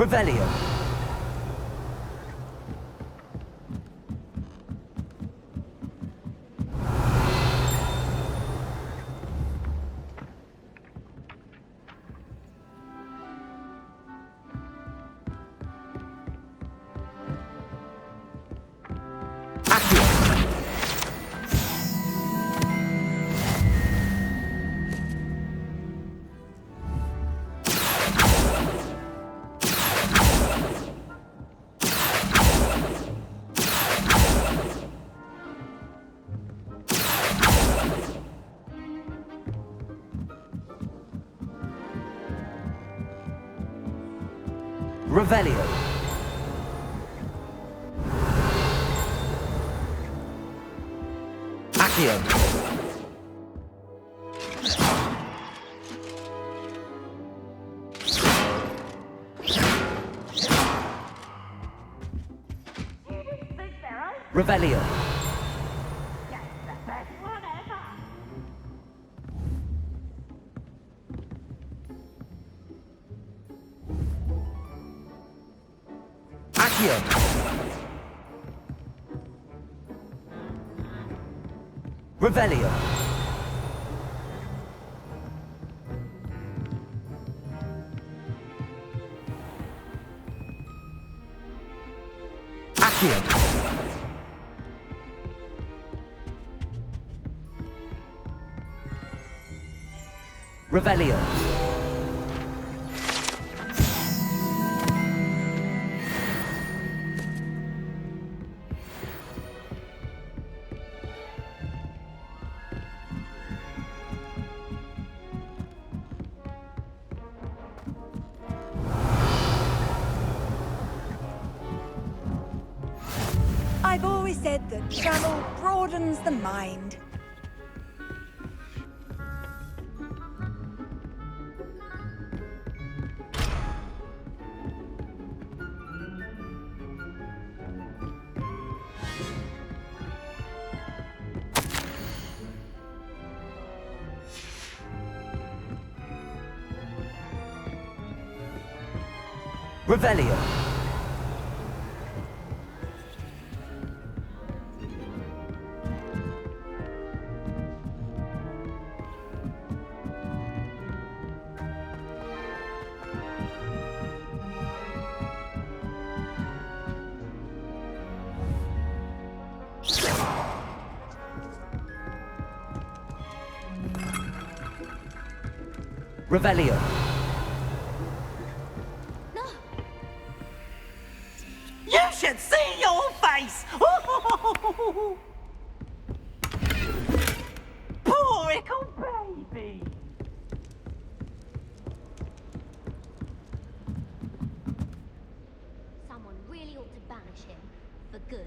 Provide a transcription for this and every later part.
Revelio. Revelio. Accio. Revelio. Accio. Revelio. Accio. Revelio. I've always said that travel broadens the mind. Revelio. Revelio. You should see your face! Poor little baby! Someone really ought to banish him for good.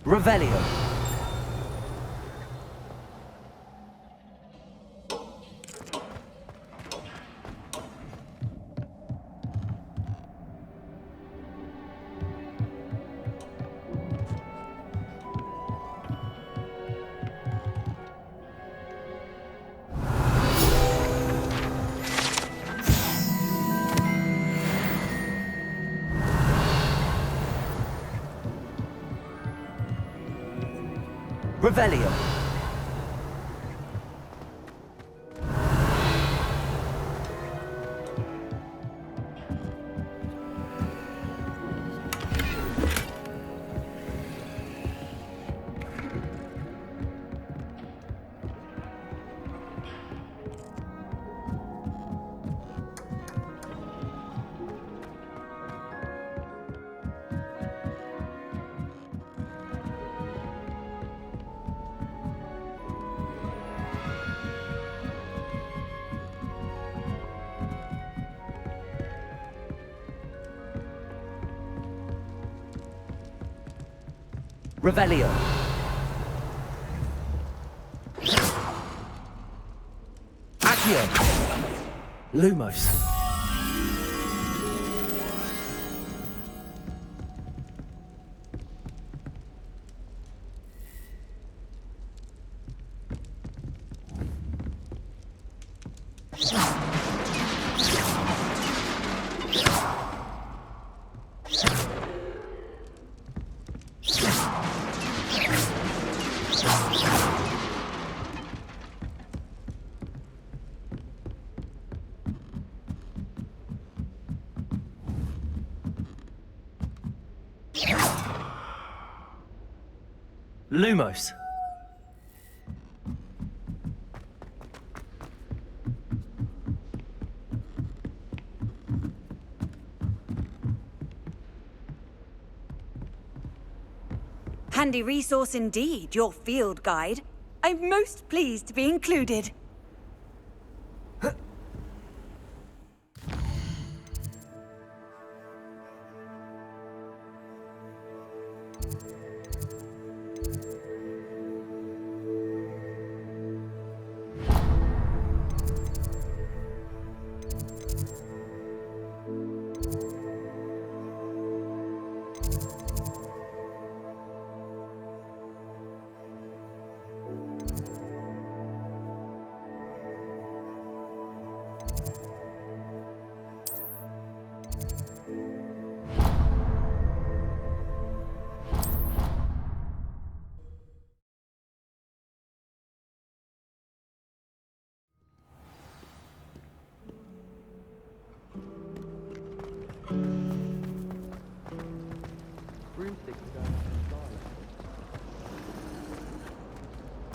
Revelio. Revelio. Revelio. Accio. Lumos. Lumos. Handy resource indeed, your field guide. I'm most pleased to be included.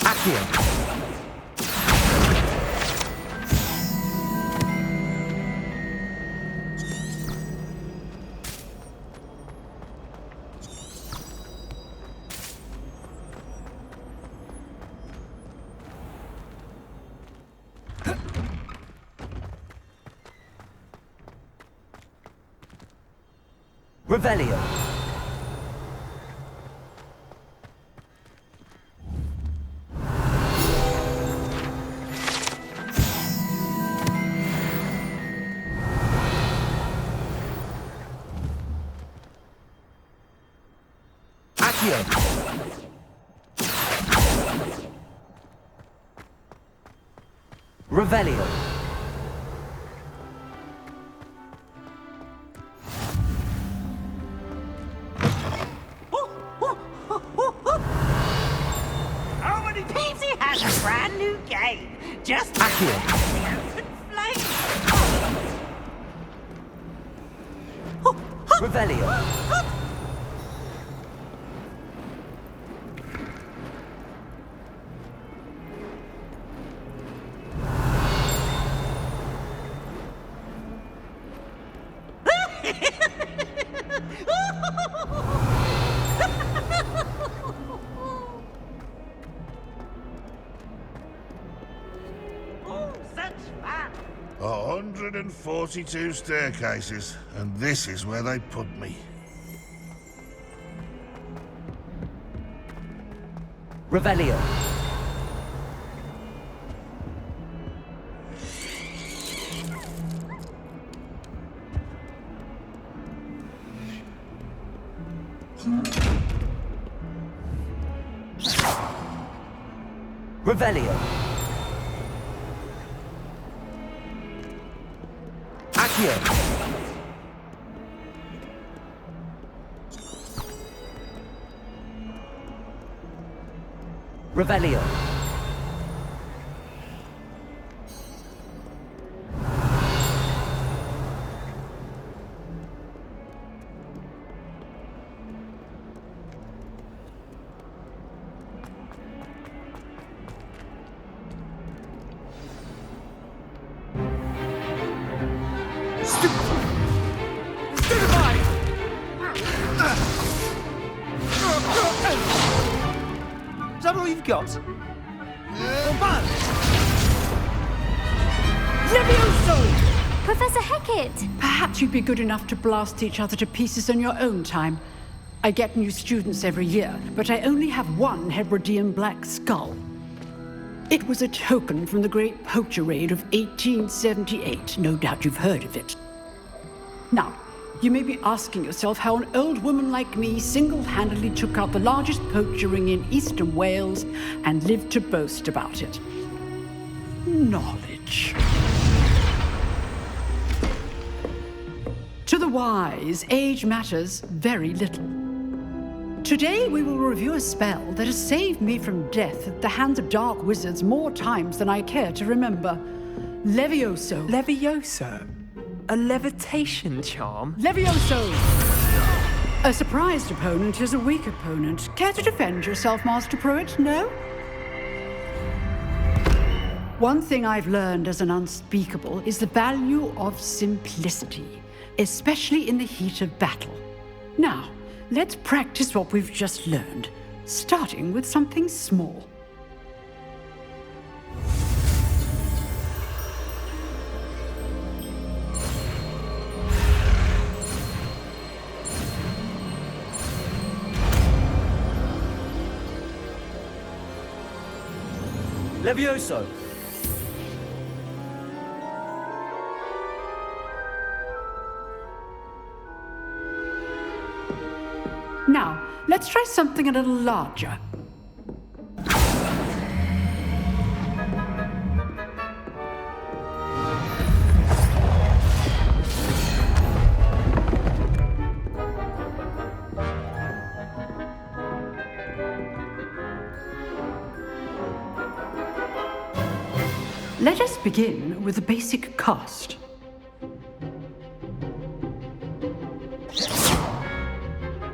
Accio. Revelio. Accio. Revelio. Oh, and it Peasy has a brand new game. Just Accio. open flame. Revelio. Oh, such fun. 142 staircases, and this is where they put me. Revelio. Revelio. Accio. Revelio. Is that all you've got? Professor Hecat! Perhaps you'd be good enough to blast each other to pieces on your own time. I get new students every year, but I only have one Hebridean black skull. It was a token from the Great Poacher Raid of 1878. No doubt you've heard of it. Now, you may be asking yourself how an old woman like me single-handedly took out the largest poacher ring in eastern Wales and lived to boast about it. Knowledge. To the wise, age matters very little. Today we will review a spell that has saved me from death at the hands of dark wizards more times than I care to remember. Levioso. Levioso? A levitation charm? Levioso! A surprised opponent is a weak opponent. Care to defend yourself, Master Pruitt? No? One thing I've learned as an unspeakable is the value of simplicity, especially in the heat of battle. Now, let's practice what we've just learned, starting with something small. Levioso. Now, let's try something a little larger. Let us begin with the basic cast.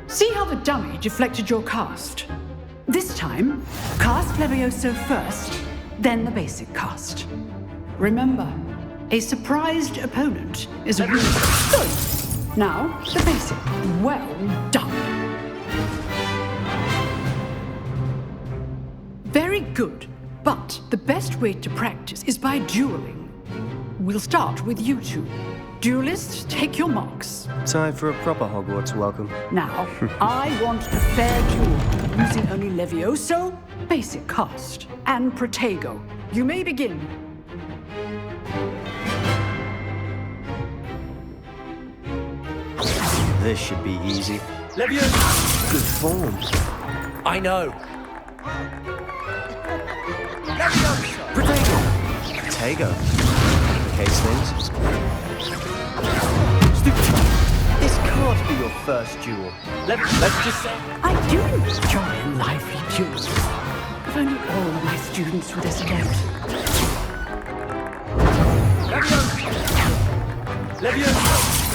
See how the dummy deflected your cast? This time, cast Levioso first, then the basic cast. Remember, a surprised opponent is a weak. Good. Now, the basic. Well done. Very good. But the best way to practice is by dueling. We'll start with you two. Duelists, take your marks. Time for a proper Hogwarts welcome. Now, I want a fair duel, using only Levioso, basic cast, and Protego. You may begin. This should be easy. Levioso. Good form. I know. Protego. Case things. This can't be your first duel. Let's just say. I do enjoy lively duels. If only all my students were this adept. Levioso.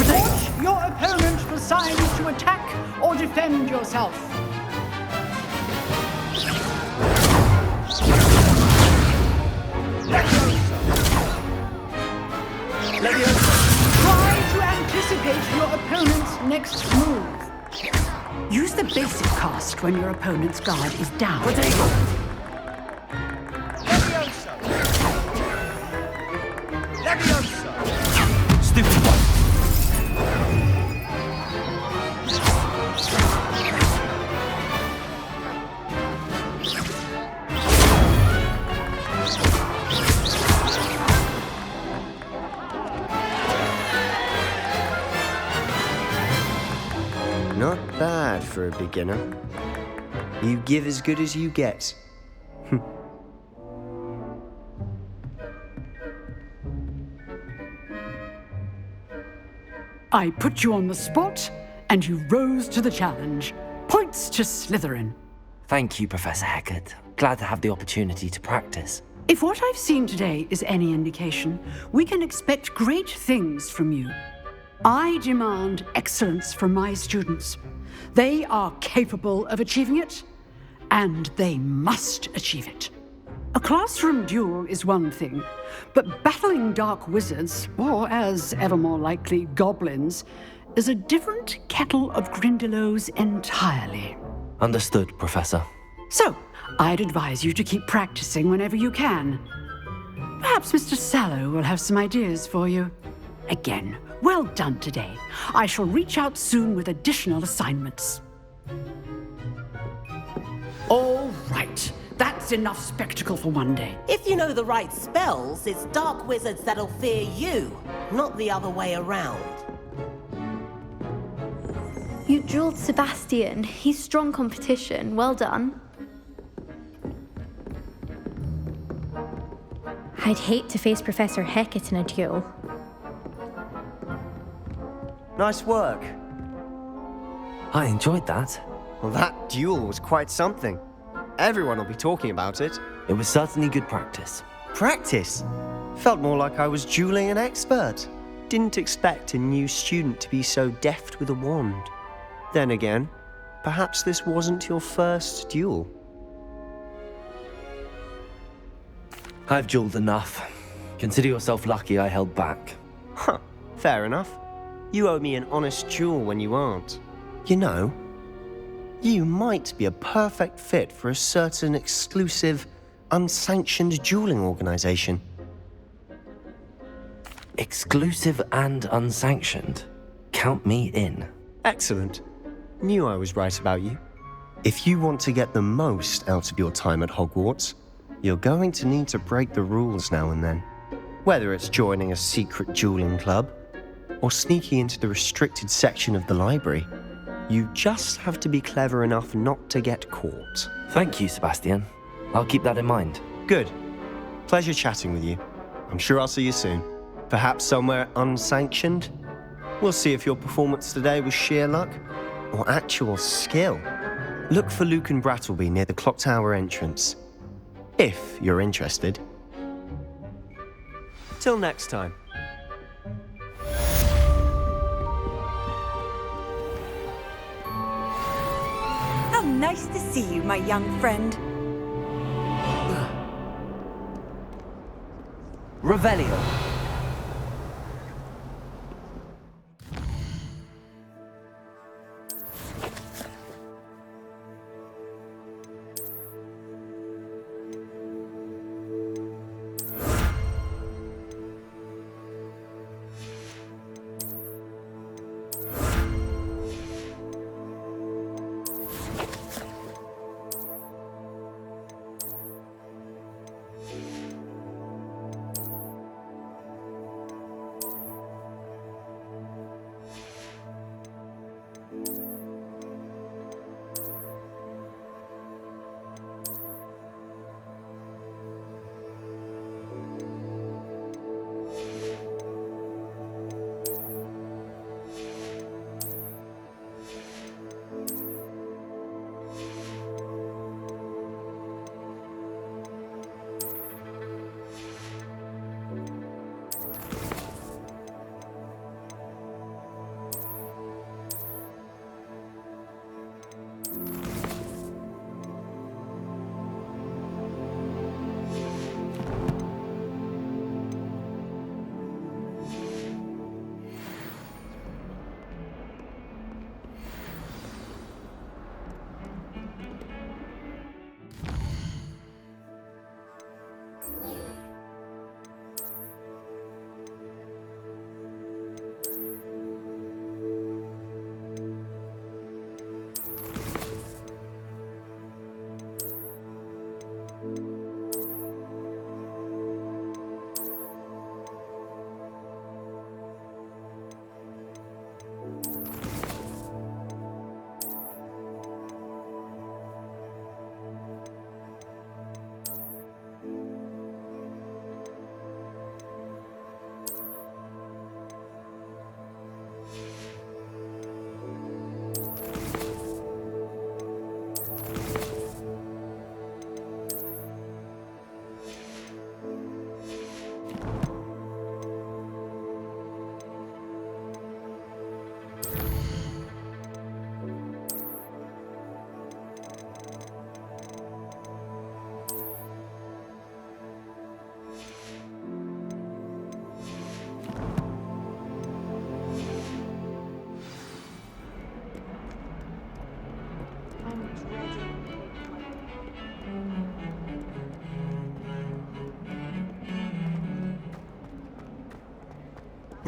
Watch your opponent for signs to attack or defend yourself. Try to anticipate your opponent's next move. Use the basic cast when your opponent's guard is down. Stupid one. Not bad for a beginner. You give as good as you get. I put you on the spot, and you rose to the challenge. Points to Slytherin. Thank you, Professor Heckert. Glad to have the opportunity to practice. If what I've seen today is any indication, we can expect great things from you. I demand excellence from my students. They are capable of achieving it, and they must achieve it. A classroom duel is one thing, but battling dark wizards, or as ever more likely, goblins, is a different kettle of Grindylows entirely. Understood, Professor. So, I'd advise you to keep practicing whenever you can. Perhaps Mr. Sallow will have some ideas for you. Again, well done today. I shall reach out soon with additional assignments. All right. That's enough spectacle for one day. If you know the right spells, it's dark wizards that'll fear you, not the other way around. You drilled Sebastian. He's strong competition. Well done. I'd hate to face Professor Heckett in a duel. Nice work. I enjoyed that. Well, that duel was quite something. Everyone will be talking about it. It was certainly good practice. Practice? Felt more like I was dueling an expert. Didn't expect a new student to be so deft with a wand. Then again, perhaps this wasn't your first duel. I've dueled enough. Consider yourself lucky I held back. Huh, fair enough. You owe me an honest duel when you aren't. You know, you might be a perfect fit for a certain exclusive, unsanctioned dueling organization. Exclusive and unsanctioned. Count me in. Excellent. Knew I was right about you. If you want to get the most out of your time at Hogwarts, you're going to need to break the rules now and then. Whether it's joining a secret dueling club, or sneaking into the restricted section of the library, you just have to be clever enough not to get caught. Thank you, Sebastian. I'll keep that in mind. Good. Pleasure chatting with you. I'm sure I'll see you soon. Perhaps somewhere unsanctioned? We'll see if your performance today was sheer luck or actual skill. Look for Luke and Brattleby near the clock tower entrance, if you're interested. Till next time. How nice to see you, my young friend. Revelio.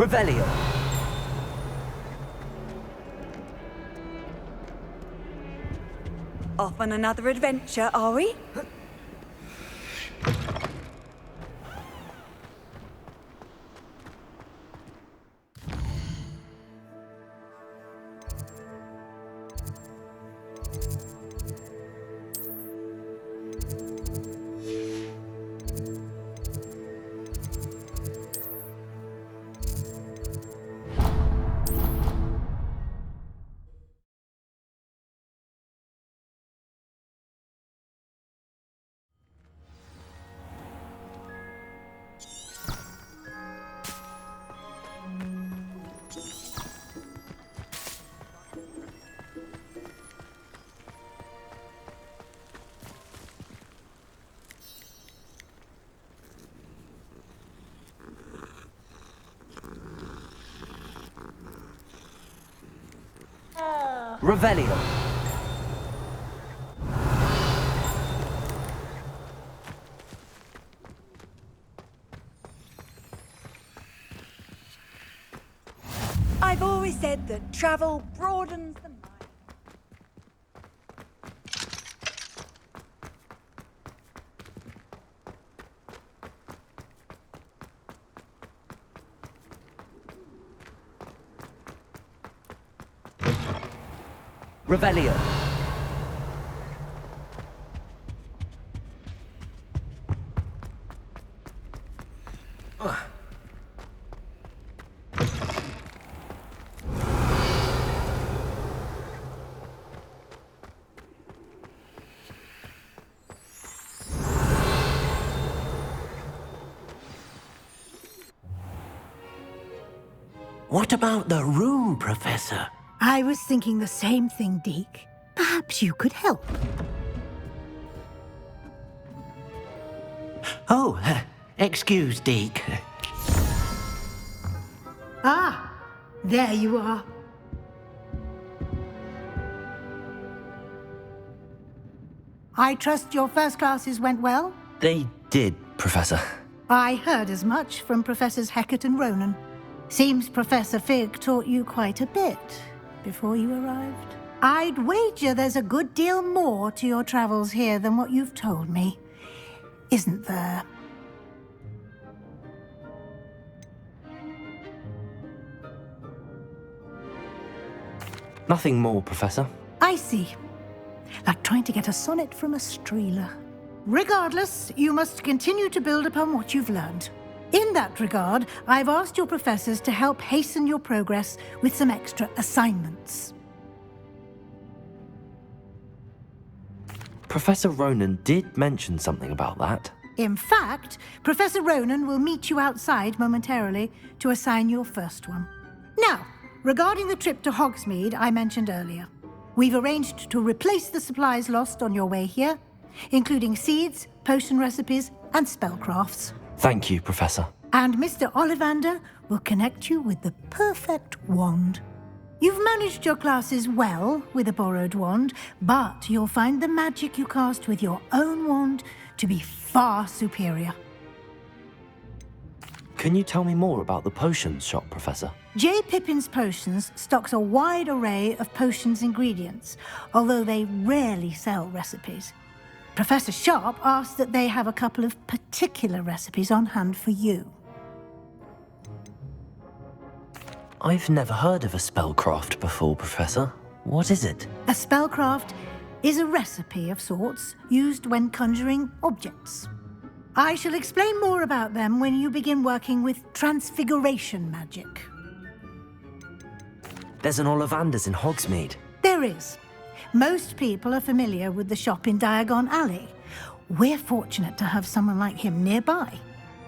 Revelio. Off on another adventure, are we? Revelio. I've always said that travel broadens the mind. Revelio. What about the room, Professor? I was thinking the same thing, Deke. Perhaps you could help. Oh, excuse, Deke. Ah, there you are. I trust your first classes went well? They did, Professor. I heard as much from Professors Hecat and Ronan. Seems Professor Fig taught you quite a bit before you arrived. I'd wager there's a good deal more to your travels here than what you've told me, isn't there? Nothing more, Professor. I see. Like trying to get a sonnet from a streeler. Regardless, you must continue to build upon what you've learned. In that regard, I've asked your professors to help hasten your progress with some extra assignments. Professor Ronan did mention something about that. In fact, Professor Ronan will meet you outside momentarily to assign your first one. Now, regarding the trip to Hogsmeade I mentioned earlier, we've arranged to replace the supplies lost on your way here, including seeds, potion recipes, and spellcrafts. Thank you, Professor. And Mr. Ollivander will connect you with the perfect wand. You've managed your classes well with a borrowed wand, but you'll find the magic you cast with your own wand to be far superior. Can you tell me more about the potions shop, Professor? J. Pippin's Potions stocks a wide array of potions ingredients, although they rarely sell recipes. Professor Sharp asked that they have a couple of particular recipes on hand for you. I've never heard of a spellcraft before, Professor. What is it? A spellcraft is a recipe of sorts used when conjuring objects. I shall explain more about them when you begin working with transfiguration magic. There's an Ollivander's in Hogsmeade. There is. Most people are familiar with the shop in Diagon Alley. We're fortunate to have someone like him nearby.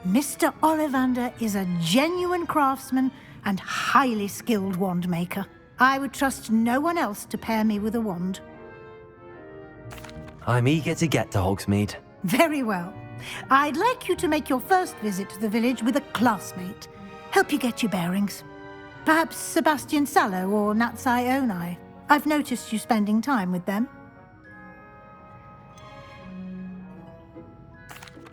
Mr. Ollivander is a genuine craftsman and highly skilled wand maker. I would trust no one else to pair me with a wand. I'm eager to get to Hogsmeade. Very well. I'd like you to make your first visit to the village with a classmate. Help you get your bearings. Perhaps Sebastian Sallow or Natsai Onai. I've noticed you spending time with them.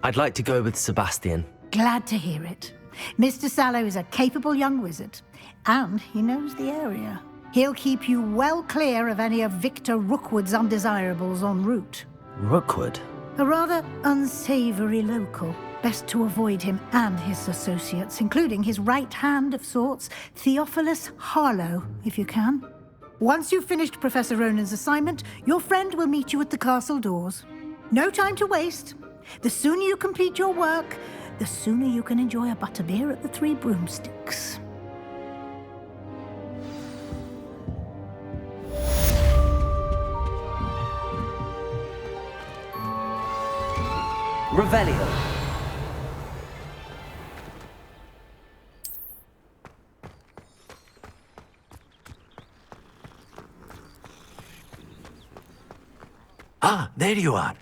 I'd like to go with Sebastian. Glad to hear it. Mr. Sallow is a capable young wizard, and he knows the area. He'll keep you well clear of any of Victor Rookwood's undesirables en route. Rookwood? A rather unsavory local. Best to avoid him and his associates, including his right hand of sorts, Theophilus Harlow, if you can. Once you've finished Professor Ronan's assignment, your friend will meet you at the castle doors. No time to waste. The sooner you complete your work, the sooner you can enjoy a butterbeer at the Three Broomsticks. Revelio. Ah, there you are.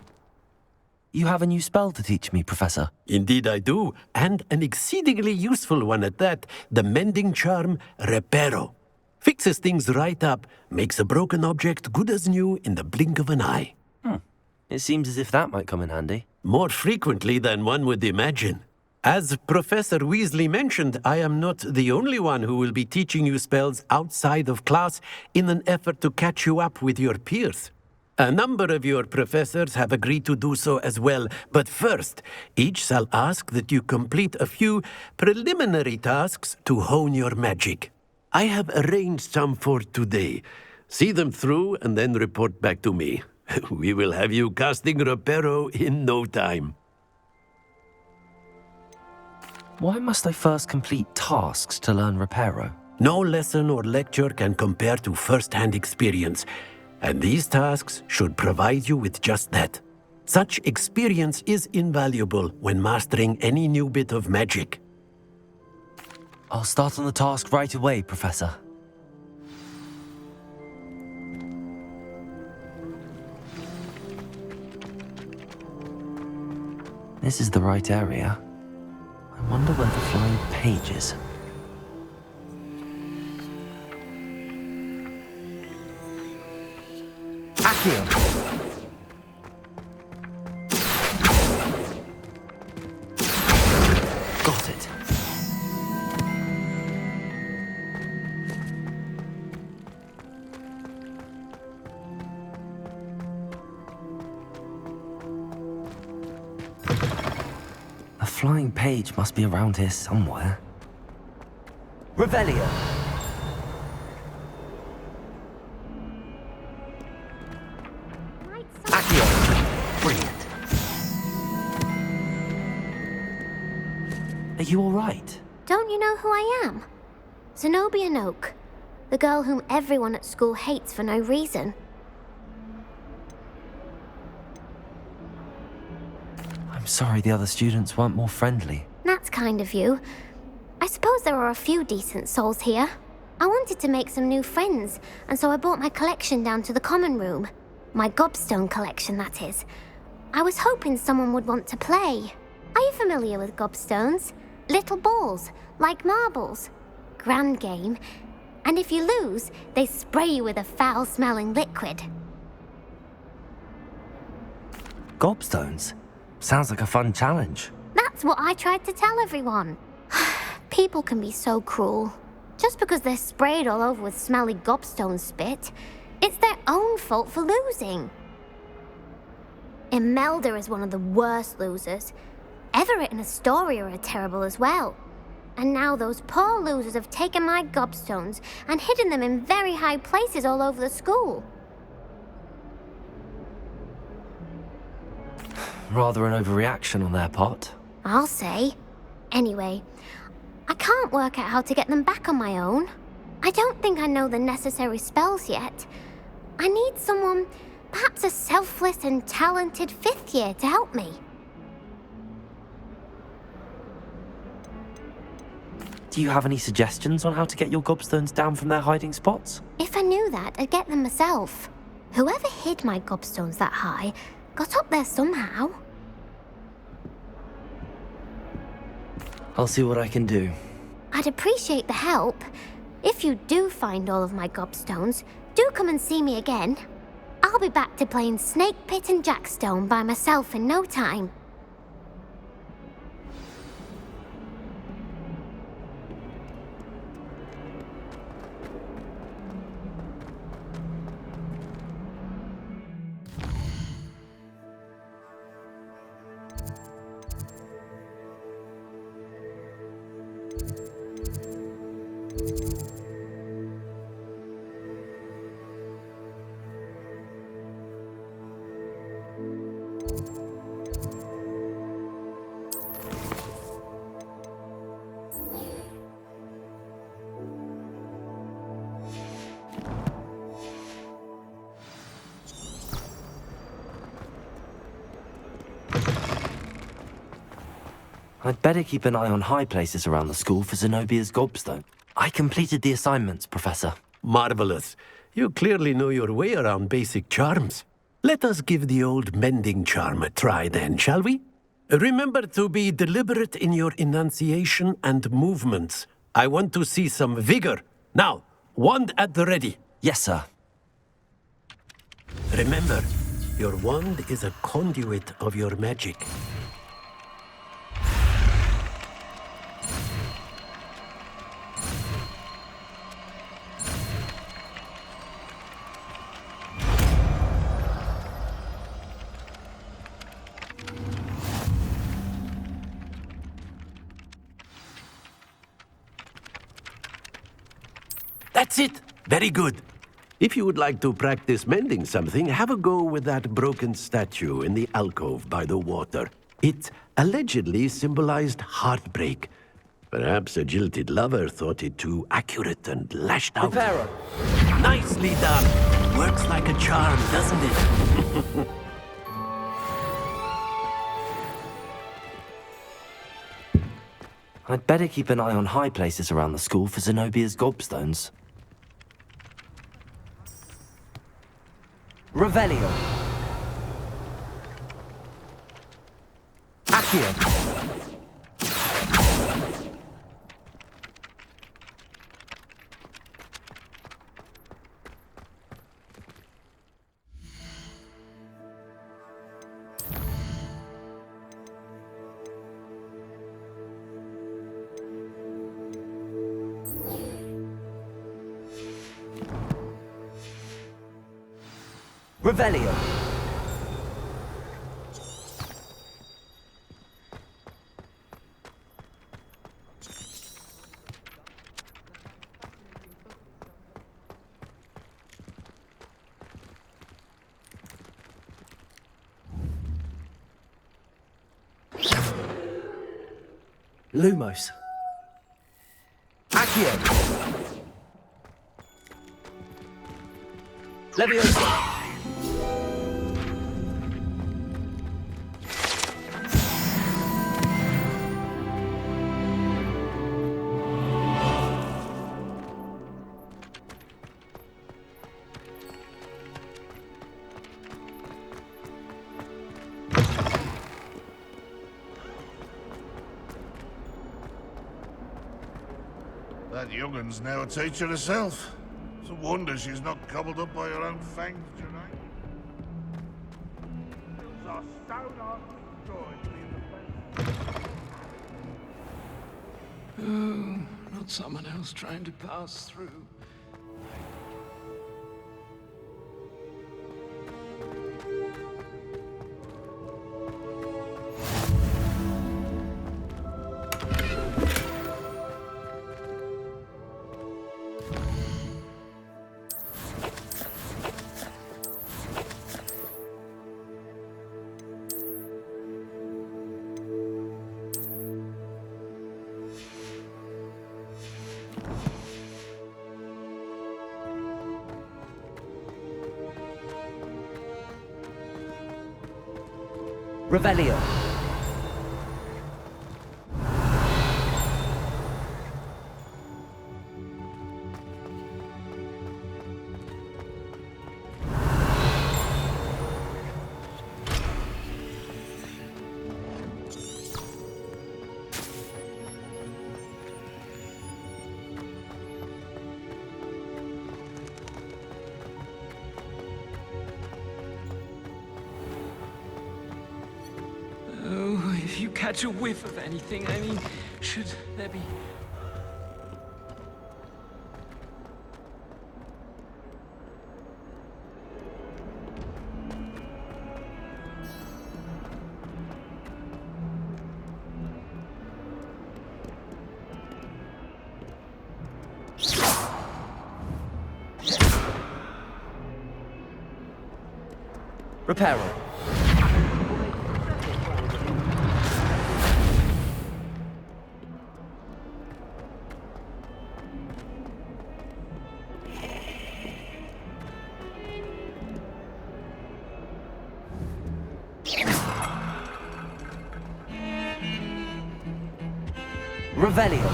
You have a new spell to teach me, Professor. Indeed I do, and an exceedingly useful one at that. The mending charm, Reparo. Fixes things right up, makes a broken object good as new in the blink of an eye. It seems as if that might come in handy. More frequently than one would imagine. As Professor Weasley mentioned, I am not the only one who will be teaching you spells outside of class in an effort to catch you up with your peers. A number of your professors have agreed to do so as well, but first, each shall ask that you complete a few preliminary tasks to hone your magic. I have arranged some for today. See them through and then report back to me. We will have you casting Reparo in no time. Why must I first complete tasks to learn Reparo? No lesson or lecture can compare to first-hand experience, and these tasks should provide you with just that. Such experience is invaluable when mastering any new bit of magic. I'll start on the task right away, Professor. This is the right area. I wonder where the flying page is. Accio! Got it. A flying page must be around here somewhere. Revelio! Accio! Brilliant. Are you all right? Don't you know who I am? Zenobia Noak, the girl whom everyone at school hates for no reason. I'm sorry the other students weren't more friendly. That's kind of you. I suppose there are a few decent souls here. I wanted to make some new friends, and so I brought my collection down to the common room. My gobstone collection, that is. I was hoping someone would want to play. Are you familiar with gobstones? Little balls, like marbles. Grand game. And if you lose, they spray you with a foul-smelling liquid. Gobstones? Sounds like a fun challenge. That's what I tried to tell everyone. People can be so cruel. Just because they're sprayed all over with smelly gobstone spit, it's their own fault for losing. Imelda is one of the worst losers. Everett and Astoria are terrible as well. And now those poor losers have taken my gobstones and hidden them in very high places all over the school. Rather an overreaction on their part. I'll say. Anyway, I can't work out how to get them back on my own. I don't think I know the necessary spells yet. I need someone, perhaps a selfless and talented fifth year to help me. Do you have any suggestions on how to get your gobstones down from their hiding spots? If I knew that, I'd get them myself. Whoever hid my gobstones that high got up there somehow. I'll see what I can do. I'd appreciate the help. If you do find all of my gobstones, do come and see me again. I'll be back to playing Snake Pit and Jackstone by myself in no time. I'd better keep an eye on high places around the school for Zenobia's gobstone. I completed the assignments, Professor. Marvelous. You clearly know your way around basic charms. Let us give the old mending charm a try then, shall we? Remember to be deliberate in your enunciation and movements. I want to see some vigor. Now, wand at the ready. Yes, sir. Remember, your wand is a conduit of your magic. That's it! Very good. If you would like to practice mending something, have a go with that broken statue in the alcove by the water. It allegedly symbolized heartbreak. Perhaps a jilted lover thought it too accurate and lashed out. Reparo. Nicely done. Works like a charm, doesn't it? I'd better keep an eye on high places around the school for Zenobia's gobstones. Revelio. Accio. Revelio. Lumos. Accio. Leviosa. That youngun's now a teacher herself. It's a wonder she's not gobbled up by her own fangs tonight. It's a stone-hard joy to be in the place. Oh, not someone else trying to pass through. Revelio. If you catch a whiff of anything, I mean, should there be... Reparo. Revelio.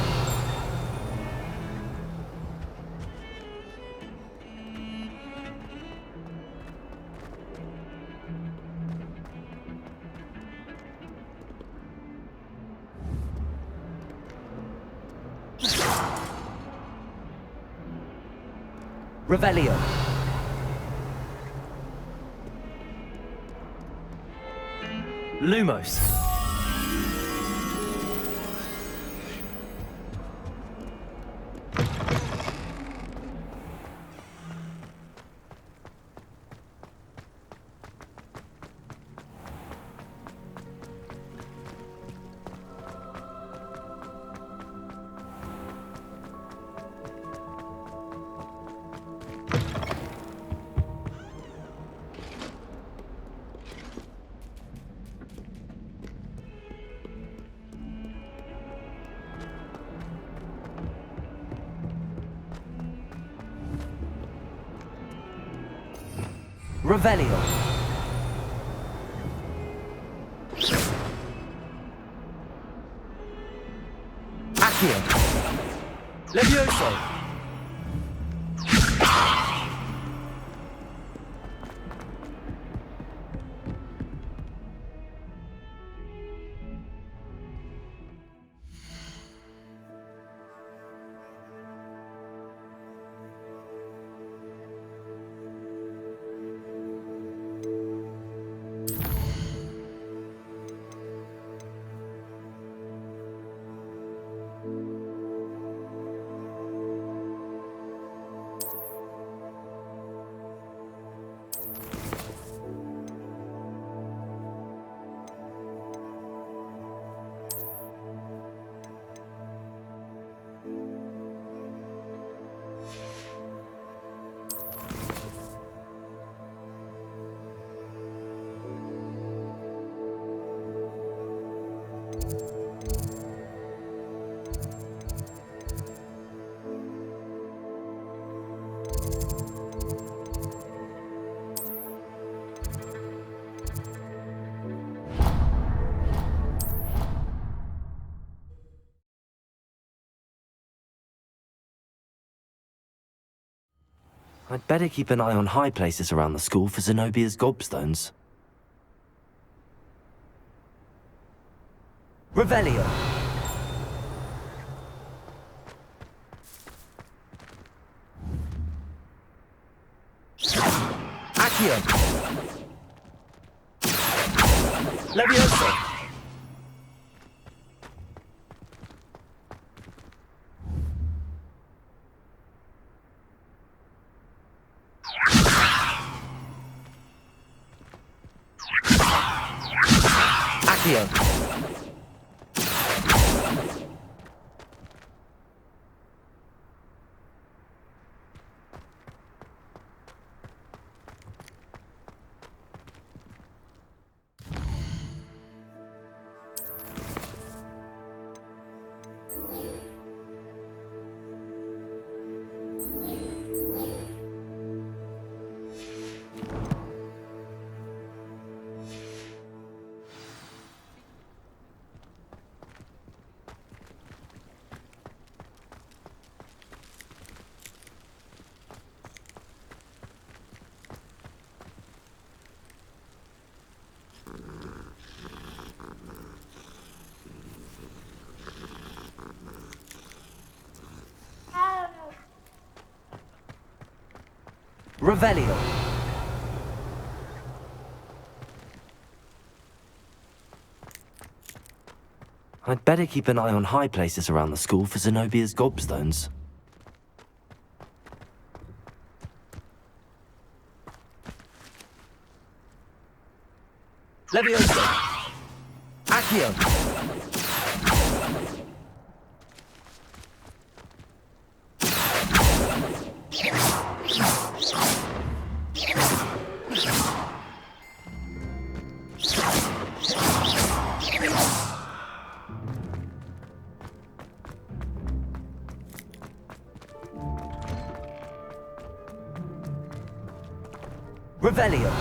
Revelio. Lumos. Revelio. Accio. Levioso. I'd better keep an eye on high places around the school for Zenobia's gobstones. Revelio. Accio. Levioso. Accio. Revelio. I'd better keep an eye on high places around the school for Zenobia's gobstones. Levioso. Accio. Revelio.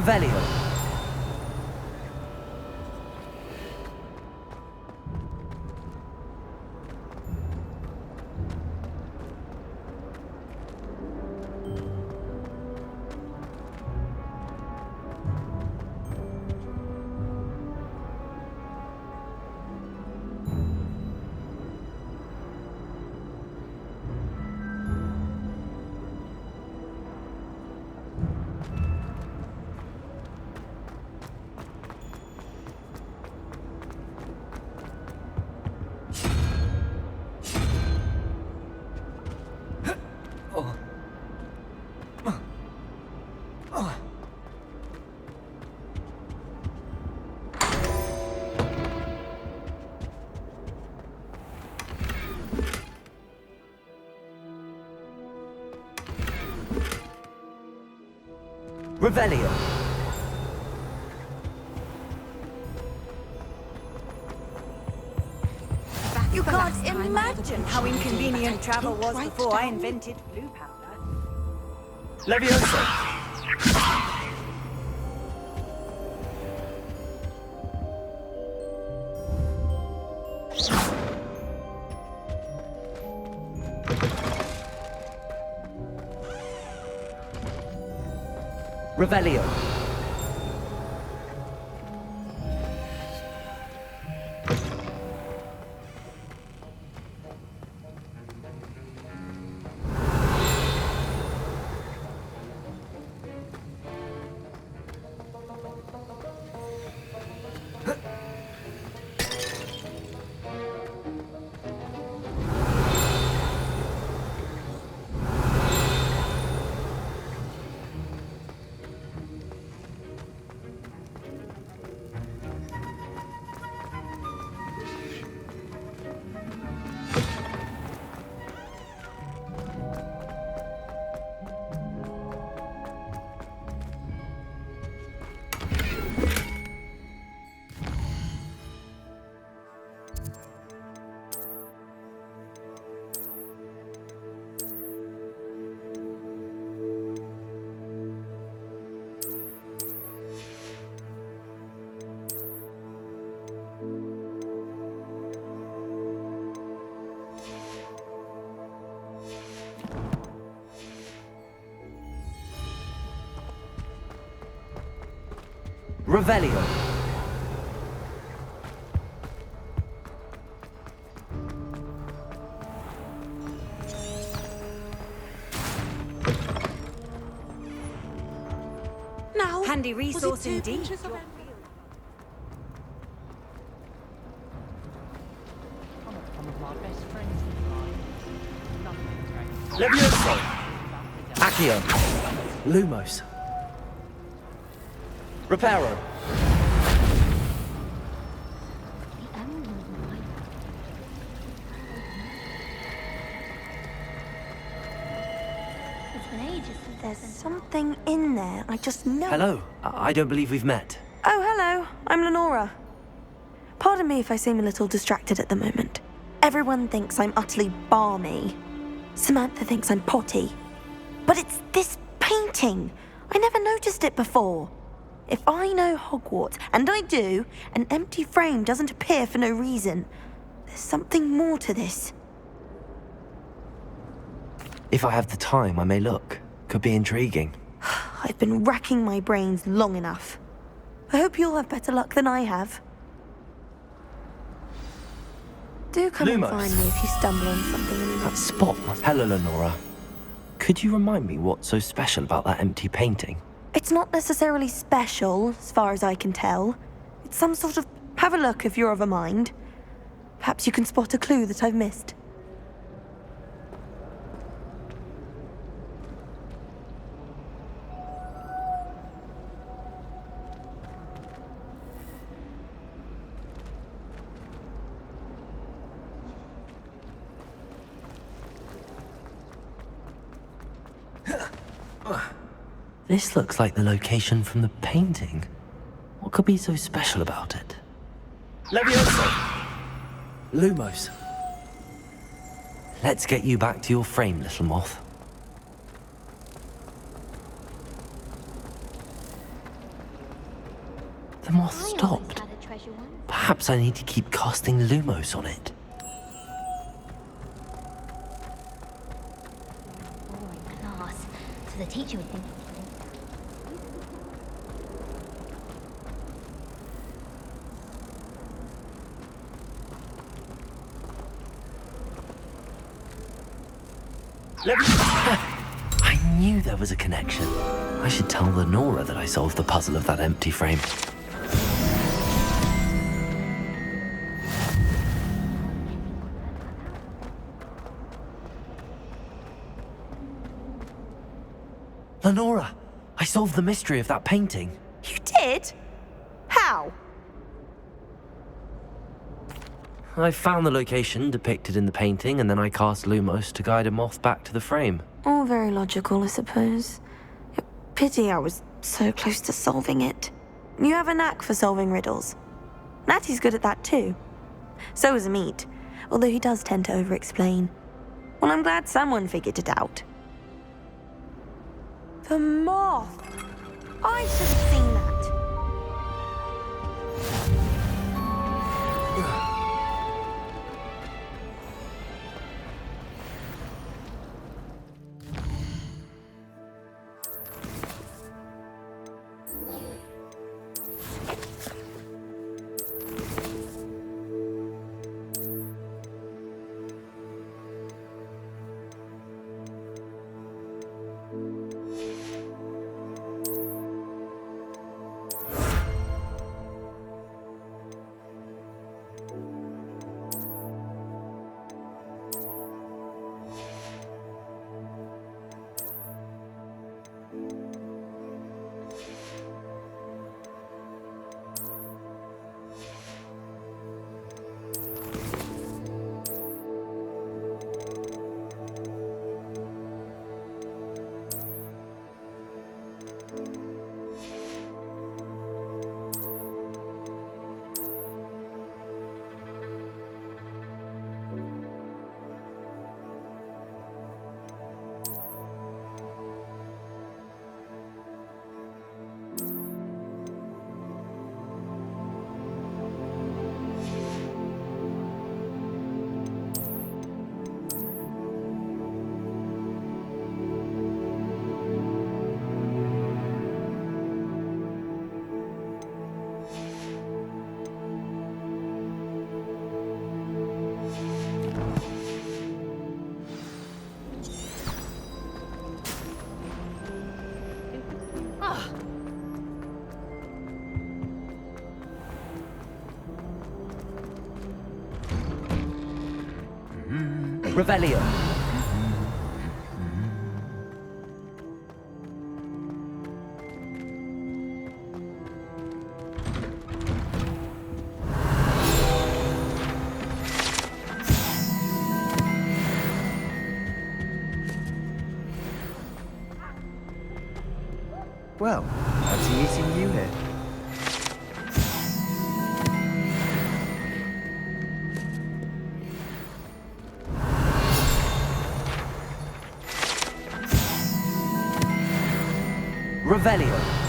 Revelio. Revelio. You can't imagine how inconvenient travel was before I invented blue powder. Levioso. Revelio. Revelio. Now, handy resource indeed. Levioso. Accio. Lumos. Reparo. There's something in there, I just know. Hello. I don't believe we've met. Oh, hello. I'm Lenora. Pardon me if I seem a little distracted at the moment. Everyone thinks I'm utterly balmy. Samantha thinks I'm potty. But it's this painting. I never noticed it before. If I know Hogwarts, and I do, an empty frame doesn't appear for no reason. There's something more to this. If I have the time, I may look. Could be intriguing. I've been racking my brains long enough. I hope you'll have better luck than I have. Do come and Lumos. find me if you stumble on something. That spot must... Hello, Lenora. Could you remind me what's so special about that empty painting? It's not necessarily special, as far as I can tell. It's some sort of... Have a look if you're of a mind. Perhaps you can spot a clue that I've missed. This looks like the location from the painting. What could be so special about it? Levioso. Lumos. Let's get you back to your frame, little moth. The moth stopped. Perhaps I need to keep casting Lumos on it. Class, so the teacher would think. I knew there was a connection. I should tell Lenora that I solved the puzzle of that empty frame. Lenora, I solved the mystery of that painting. You did? How? I found the location depicted in the painting, and then I cast Lumos to guide a moth back to the frame. All very logical, I suppose. Pity I was so close to solving it. You have a knack for solving riddles. Natty's good at that too. So is Amit, although he does tend to over-explain. Well, I'm glad someone figured it out. The moth! I should have seen that. Revelio. Well, fancy meeting you here. Revelio.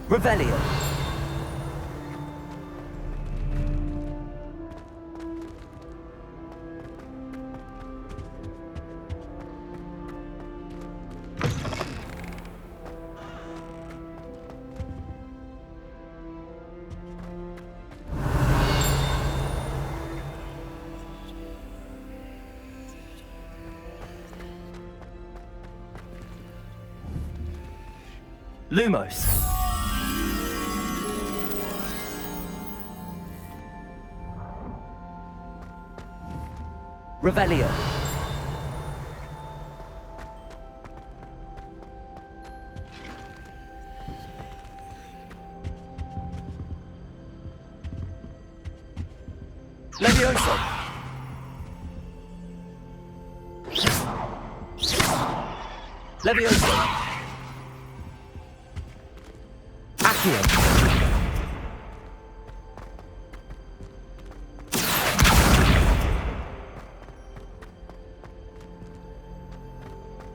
Revelio. Lumos. Revelio. Levioso! Levioso! Accio!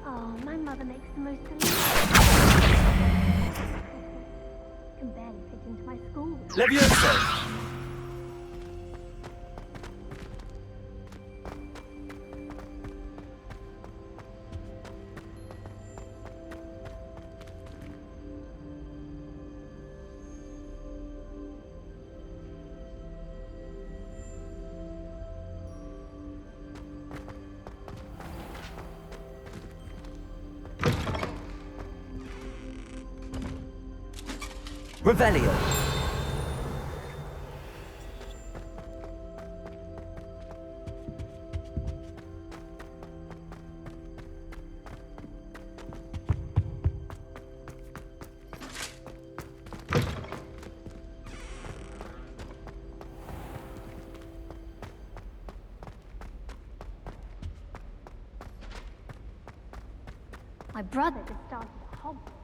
Oh, my mother makes the most delicious. Can barely fit into my school. Levioso! Revelio. My brother just started a Hogwarts.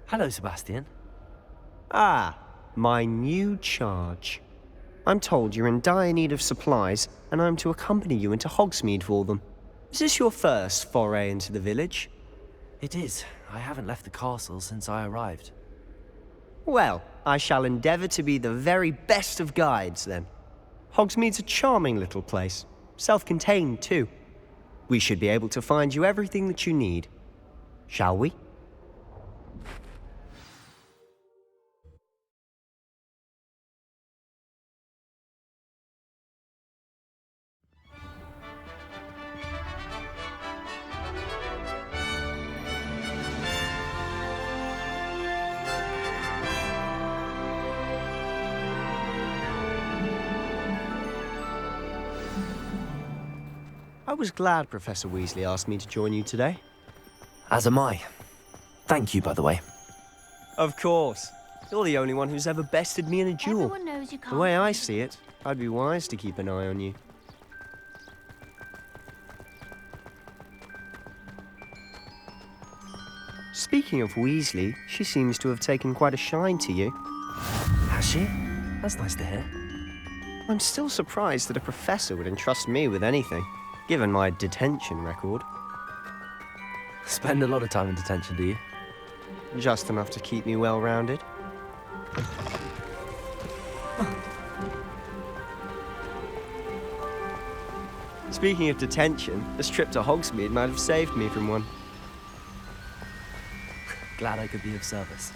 Hello, Sebastian. Ah, my new charge. I'm told you're in dire need of supplies, and I'm to accompany you into Hogsmeade for them. Is this your first foray into the village? It is. I haven't left the castle since I arrived. Well, I shall endeavour to be the very best of guides, then. Hogsmeade's a charming little place. Self-contained, too. We should be able to find you everything that you need. Shall we? I was glad Professor Weasley asked me to join you today. As am I. Thank you, by the way. Of course. You're the only one who's ever bested me in a duel. Everyone knows you can't. The way I see it, I'd be wise to keep an eye on you. Speaking of Weasley, she seems to have taken quite a shine to you. Has she? That's nice to hear. I'm still surprised that a professor would entrust me with anything, given my detention record. Spend a lot of time in detention, do you? Just enough to keep me well-rounded. Speaking of detention, this trip to Hogsmeade might have saved me from one. Glad I could be of service.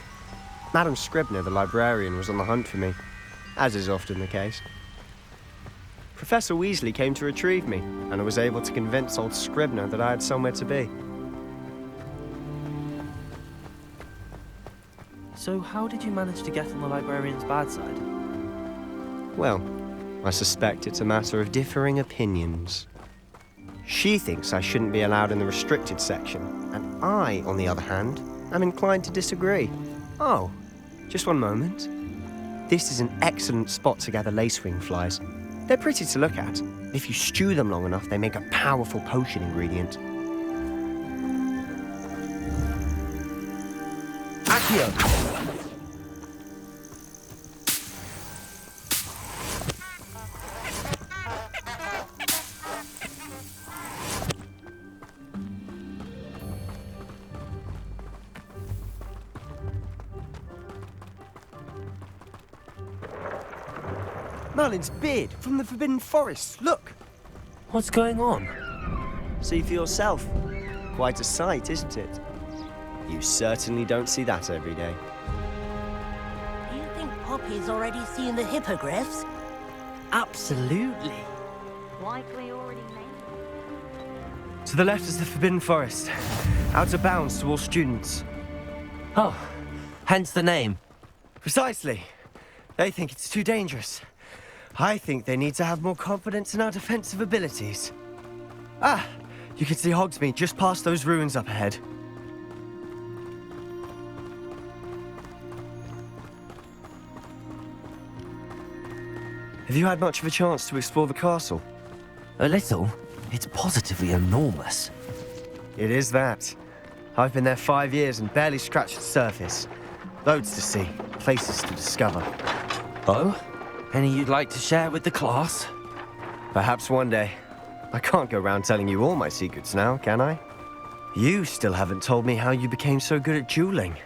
Madam Scribner, the librarian, was on the hunt for me, as is often the case. Professor Weasley came to retrieve me, and I was able to convince old Scribner that I had somewhere to be. So how did you manage to get on the librarian's bad side? Well, I suspect it's a matter of differing opinions. She thinks I shouldn't be allowed in the restricted section, and I, on the other hand, am inclined to disagree. Oh, just one moment. This is an excellent spot to gather lacewing flies. They're pretty to look at. If you stew them long enough, they make a powerful potion ingredient. Accio! Merlin's beard from the Forbidden Forest, look! What's going on? See for yourself. Quite a sight, isn't it? You certainly don't see that every day. Do you think Poppy's already seen the hippogriffs? Absolutely. Likely already made. To the left is the Forbidden Forest. Out of bounds to all students. Oh, hence the name. Precisely. They think it's too dangerous. I think they need to have more confidence in our defensive abilities. Ah, you can see Hogsmeade just past those ruins up ahead. Have you had much of a chance to explore the castle? A little. It's positively enormous. It is that. I've been there 5 years and barely scratched the surface. Loads to see, places to discover. Oh? Any you'd like to share with the class? Perhaps one day. I can't go around telling you all my secrets now, can I? You still haven't told me how you became so good at dueling.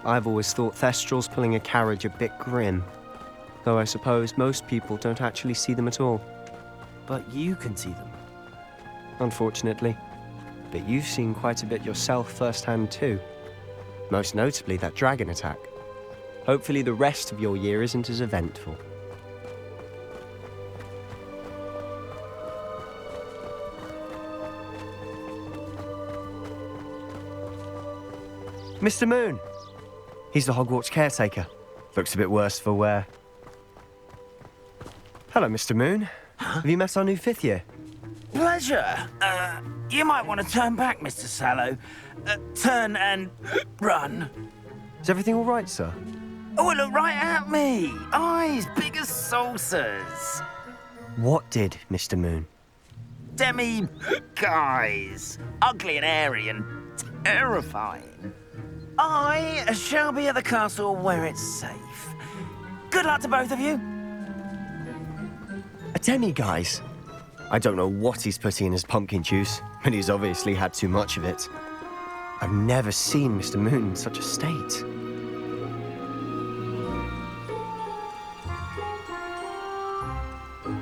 I've always thought Thestrals pulling a carriage a bit grim. Though I suppose most people don't actually see them at all. But you can see them. Unfortunately. But you've seen quite a bit yourself firsthand too. Most notably that dragon attack. Hopefully the rest of your year isn't as eventful. Mr. Moon! He's the Hogwarts caretaker. Looks a bit worse for wear. Hello, Mr. Moon. Have you met our new 5th year? Pleasure. You might want to turn back, Mr. Sallow. Turn and run. Is everything all right, sir? Oh, look right at me. Eyes big as saucers. What did, Mr. Moon? Guys. Ugly and airy and terrifying. I shall be at the castle where it's safe. Good luck to both of you. A demi-guise? I don't know what he's putting in his pumpkin juice, but he's obviously had too much of it. I've never seen Mr. Moon in such a state.